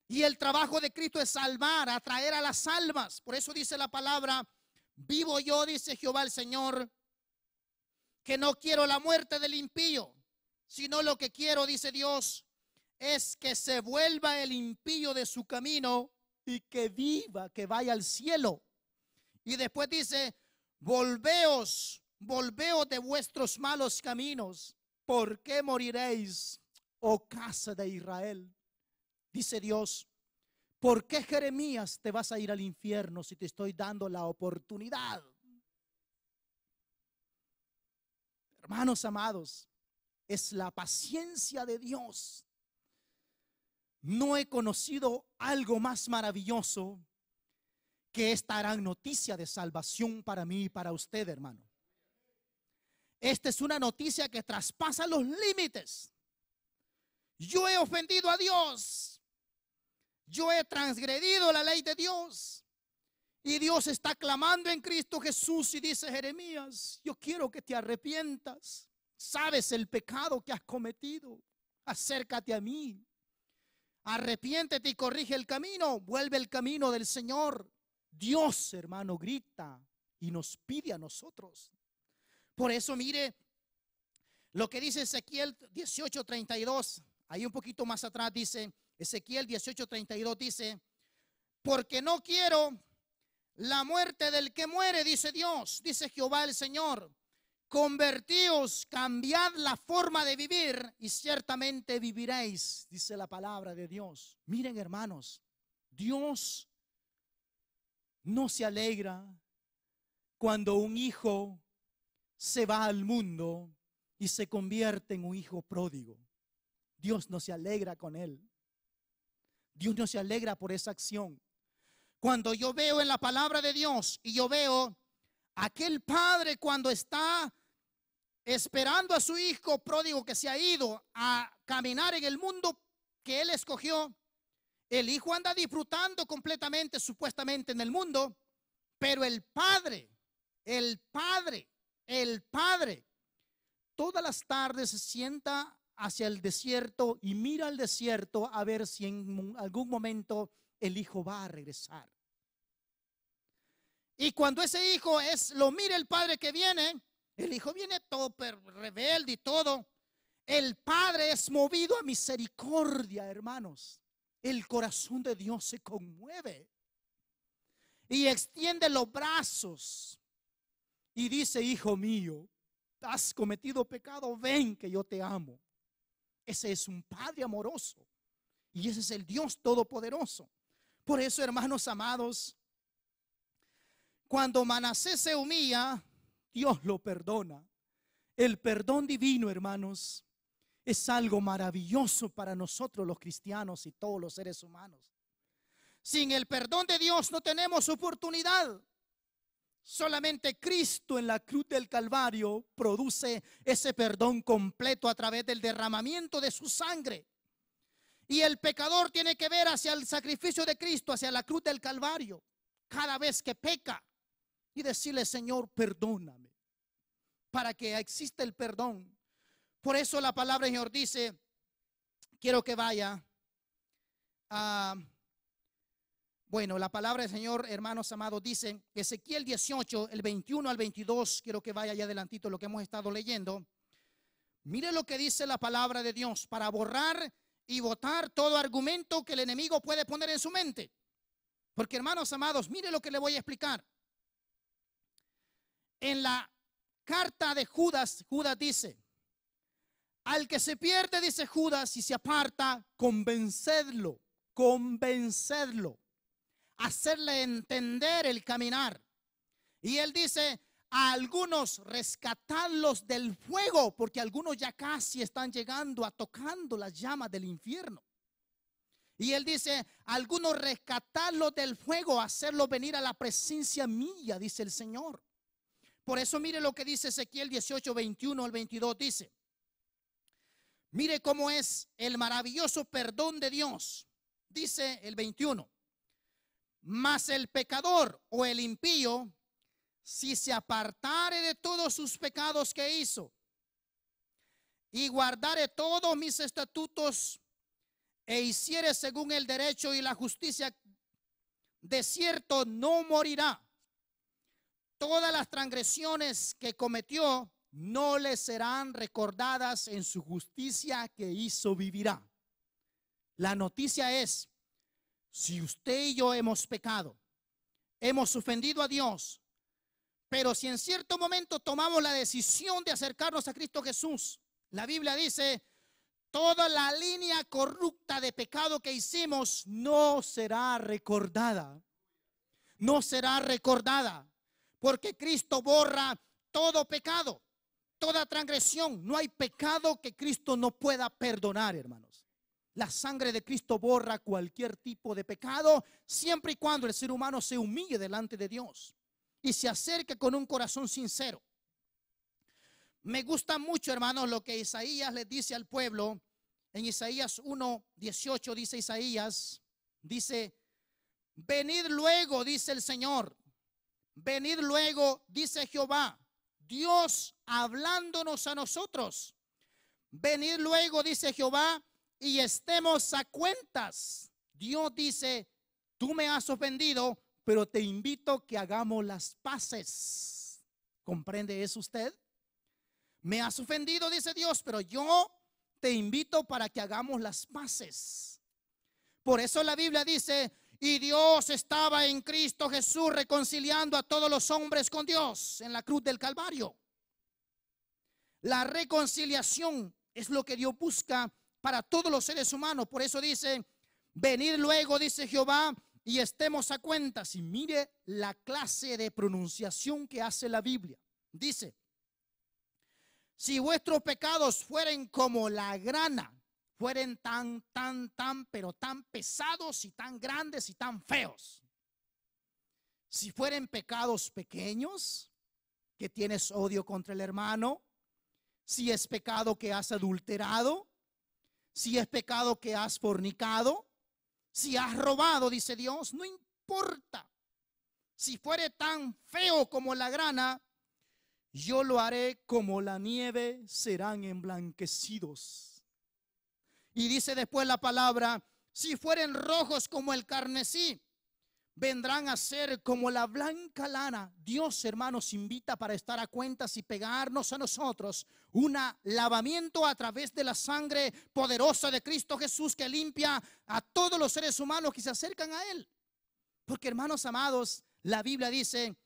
Y el trabajo de Cristo es salvar, atraer a las almas. Por eso dice la palabra, vivo yo, dice Jehová el Señor, que no quiero la muerte del impío, sino lo que quiero, dice Dios, es que se vuelva el impío de su camino y que viva, que vaya al cielo. Y después dice, volveos de vuestros malos caminos. ¿Por qué moriréis, oh casa de Israel? Dice Dios, ¿por qué, Jeremías, te vas a ir al infierno si te estoy dando la oportunidad? Hermanos amados, es la paciencia de Dios. No he conocido algo más maravilloso que esta gran noticia de salvación para mí y para usted, hermano. Esta es una noticia que traspasa los límites. Yo he ofendido a Dios. Yo he transgredido la ley de Dios. Y Dios está clamando en Cristo Jesús y dice: Jeremías, yo quiero que te arrepientas. Sabes el pecado que has cometido. Acércate a mí. Arrepiéntete y corrige el camino. Vuelve el camino del Señor. Dios, hermano, grita y nos pide a nosotros. Por eso mire lo que dice Ezequiel 18:32. Ahí un poquito más atrás dice, Ezequiel 18:32 dice: porque no quiero la muerte del que muere, dice Dios, dice Jehová el Señor. Convertíos, cambiad la forma de vivir y ciertamente viviréis, dice la palabra de Dios. Miren, hermanos, Dios no se alegra cuando un hijo se va al mundo y se convierte en un hijo pródigo. Dios no se alegra con él. Dios no se alegra por esa acción. Cuando yo veo en la palabra de Dios y yo veo aquel padre cuando está esperando a su hijo pródigo que se ha ido a caminar en el mundo que él escogió, el hijo anda disfrutando completamente, supuestamente, en el mundo, pero el padre, todas las tardes se sienta hacia el desierto y mira al desierto a ver si en algún momento el hijo va a regresar. Y cuando ese hijo lo mira el padre que viene, el hijo viene todo rebelde y todo. El padre es movido a misericordia, hermanos. El corazón de Dios se conmueve y extiende los brazos y dice: hijo mío, has cometido pecado, ven que yo te amo. Ese es un padre amoroso y ese es el Dios todopoderoso. Por eso, hermanos amados, cuando Manasés se humilla, Dios lo perdona. El perdón divino, hermanos, es algo maravilloso para nosotros los cristianos y todos los seres humanos. Sin el perdón de Dios no tenemos oportunidad. Solamente Cristo en la cruz del Calvario produce ese perdón completo a través del derramamiento de su sangre. Y el pecador tiene que ver hacia el sacrificio de Cristo, hacia la cruz del Calvario, cada vez que peca, y decirle: Señor, perdóname, para que exista el perdón. Por eso la palabra del Señor dice, quiero que vaya a... Bueno, la palabra del Señor, hermanos amados, dice Ezequiel 18, el 21 al 22. Quiero que vaya allá adelantito lo que hemos estado leyendo. Mire lo que dice la palabra de Dios para borrar y botar todo argumento que el enemigo puede poner en su mente. Porque, hermanos amados, mire lo que le voy a explicar. En la carta de Judas, Judas dice: al que se pierde, dice Judas, y se aparta, convencerlo, hacerle entender el caminar. Y él dice: a algunos rescatarlos del fuego, porque algunos ya casi están llegando a tocando las llamas del infierno. Y él dice: a algunos rescatarlos del fuego, hacerlos venir a la presencia mía, dice el Señor. Por eso mire lo que dice Ezequiel 18, 21 al 22, dice: mire cómo es el maravilloso perdón de Dios. Dice el 21: mas el pecador o el impío, si se apartare de todos sus pecados que hizo y guardare todos mis estatutos e hiciere según el derecho y la justicia, de cierto no morirá. Todas las transgresiones que cometió no le serán recordadas, en su justicia que hizo vivirá. La noticia es: si usted y yo hemos pecado, hemos ofendido a Dios, pero si en cierto momento tomamos la decisión de acercarnos a Cristo Jesús, la Biblia dice: toda la línea corrupta de pecado que hicimos no será recordada. No será recordada, porque Cristo borra todo pecado. toda transgresión. No hay pecado que Cristo no pueda perdonar, hermanos. La sangre de Cristo borra cualquier tipo de pecado, siempre y cuando el ser humano se humille delante de Dios y se acerque con un corazón sincero. Me gusta mucho, hermanos, lo que Isaías les dice al pueblo. En Isaías 1:18 dice Isaías, dice: venid luego, dice el Señor, venid luego, dice Jehová, Dios hablándonos a nosotros. Venid luego, dice Jehová, y estemos a cuentas. Dios dice: tú me has ofendido, pero te invito que hagamos las paces. ¿Comprende eso usted? Me has ofendido, dice Dios, pero yo te invito para que hagamos las paces. Por eso la Biblia dice: y Dios estaba en Cristo Jesús reconciliando a todos los hombres con Dios en la cruz del Calvario. La reconciliación es lo que Dios busca para todos los seres humanos. Por eso dice: venid luego, dice Jehová, y estemos a cuentas. Y mire la clase de pronunciación que hace la Biblia. Dice: si vuestros pecados fueren como la grana, fueren pero tan pesados y tan grandes y tan feos. Si fueren pecados pequeños, que tienes odio contra el hermano, si es pecado que has adulterado, si es pecado que has fornicado, si has robado, dice Dios, no importa. Si fuere tan feo como la grana, yo lo haré como la nieve, serán emblanquecidos. Y dice después la palabra: si fueren rojos como el carmesí, vendrán a ser como la blanca lana. Dios, hermanos, invita para estar a cuentas y pegarnos a nosotros un lavamiento a través de la sangre poderosa de Cristo Jesús, que limpia a todos los seres humanos que se acercan a Él. Porque, hermanos amados, la Biblia dice: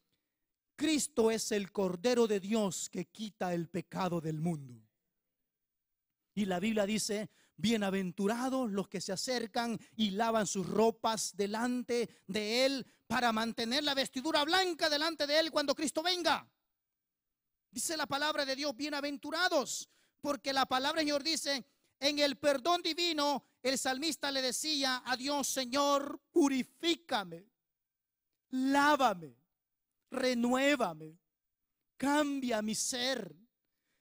Cristo es el Cordero de Dios que quita el pecado del mundo. Y la Biblia dice: bienaventurados los que se acercan y lavan sus ropas delante de Él, para mantener la vestidura blanca delante de Él cuando Cristo venga. Dice la palabra de Dios: bienaventurados, porque la palabra del Señor dice: en el perdón divino, el salmista le decía a Dios: Señor, purifícame, lávame, renuévame, cambia mi ser,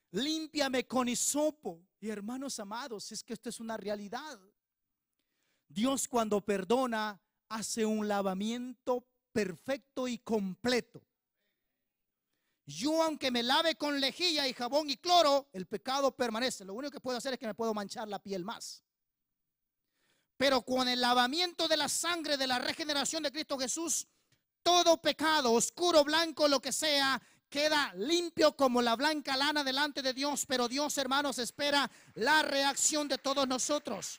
límpiame con hisopo. Y hermanos amados, es que esto es una realidad. Dios, cuando perdona, hace un lavamiento perfecto y completo. Yo, aunque me lave con lejía y jabón y cloro, el pecado permanece. Lo único que puedo hacer es que me puedo manchar la piel más. Pero con el lavamiento de la sangre de la regeneración de Cristo Jesús, todo pecado, oscuro, blanco, lo que sea, queda limpio como la blanca lana delante de Dios. Pero Dios, hermanos, espera la reacción de todos nosotros.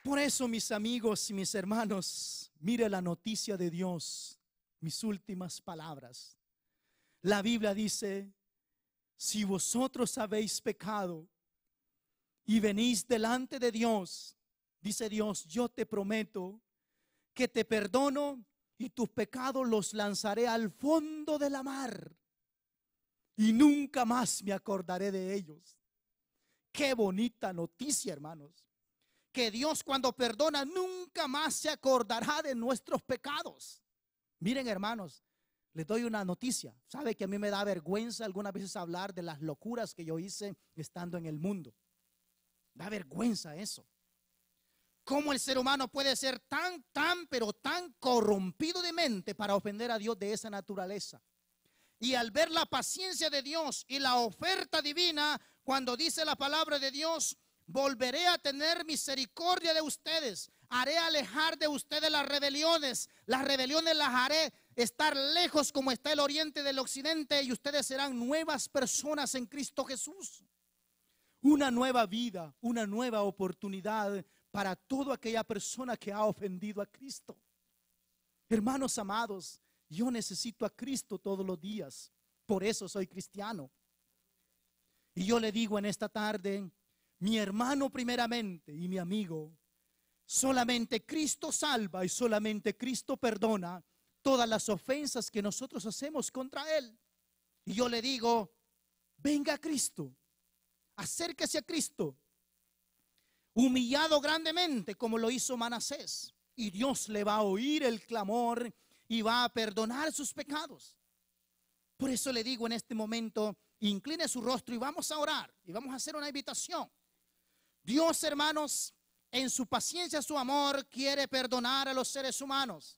Por eso, mis amigos y mis hermanos, mire la noticia de Dios, mis últimas palabras. La Biblia dice: si vosotros habéis pecado y venís delante de Dios, dice Dios, yo te prometo que te perdono y tus pecados los lanzaré al fondo de la mar y nunca más me acordaré de ellos. Qué bonita noticia, hermanos. Que Dios, cuando perdona, nunca más se acordará de nuestros pecados. Miren, hermanos, les doy una noticia. Sabe que a mí me da vergüenza algunas veces hablar de las locuras que yo hice estando en el mundo. Da vergüenza eso. ¿Cómo el ser humano puede ser pero tan corrompido de mente para ofender a Dios de esa naturaleza? Y al ver la paciencia de Dios y la oferta divina, cuando dice la palabra de Dios: volveré a tener misericordia de ustedes, haré alejar de ustedes las rebeliones las haré estar lejos como está el oriente del occidente, y ustedes serán nuevas personas en Cristo Jesús. Una nueva vida, una nueva oportunidad para toda aquella persona que ha ofendido a Cristo. Hermanos amados, yo necesito a Cristo todos los días. Por eso soy cristiano. Y yo le digo en esta tarde: mi hermano primeramente y mi amigo, solamente Cristo salva y solamente Cristo perdona. todas las ofensas que nosotros hacemos contra Él. Y yo le digo, venga a Cristo, acérquese a Cristo, humillado grandemente como lo hizo Manasés. Y Dios le va a oír el clamor y va a perdonar sus pecados. Por eso le digo en este momento, incline su rostro y vamos a orar. Y vamos a hacer una invitación. Dios, hermanos, en su paciencia, su amor, quiere perdonar a los seres humanos.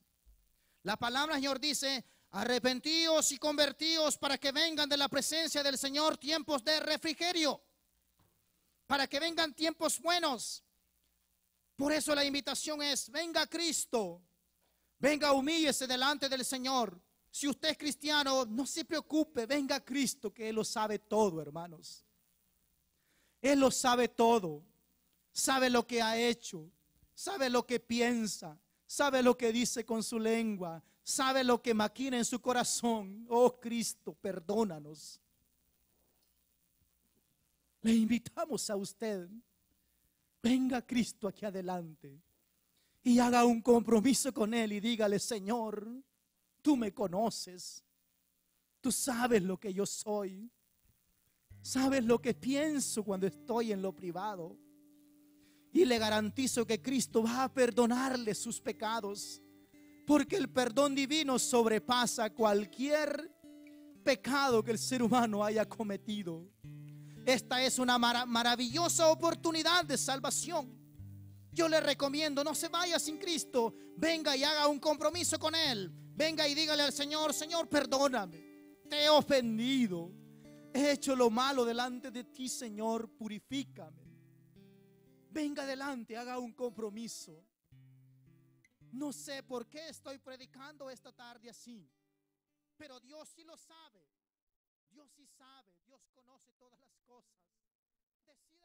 La palabra del Señor dice, arrepentíos y convertíos para que vengan de la presencia del Señor tiempos de refrigerio, para que vengan tiempos buenos. Por eso la invitación es, venga a Cristo, venga, humíllese delante del Señor. Si usted es cristiano, no se preocupe, venga a Cristo, que Él lo sabe todo, hermanos. Él lo sabe todo. Sabe lo que ha hecho, sabe lo que piensa, sabe lo que dice con su lengua, sabe lo que maquina en su corazón. Oh Cristo, perdónanos. Le invitamos a usted, venga Cristo aquí adelante y haga un compromiso con Él y dígale, Señor, tú me conoces, tú sabes lo que yo soy, sabes lo que pienso cuando estoy en lo privado. Y le garantizo que Cristo va a perdonarle sus pecados, porque el perdón divino sobrepasa cualquier pecado que el ser humano haya cometido. Esta es una maravillosa oportunidad de salvación. Yo le recomiendo, no se vaya sin Cristo. Venga y haga un compromiso con Él. Venga y dígale al Señor, Señor, perdóname. Te he ofendido. He hecho lo malo delante de ti, Señor, purifícame. Venga adelante, haga un compromiso. No sé por qué estoy predicando esta tarde así, pero Dios sí lo sabe. Dios sí sabe, Dios conoce todas las cosas. Decida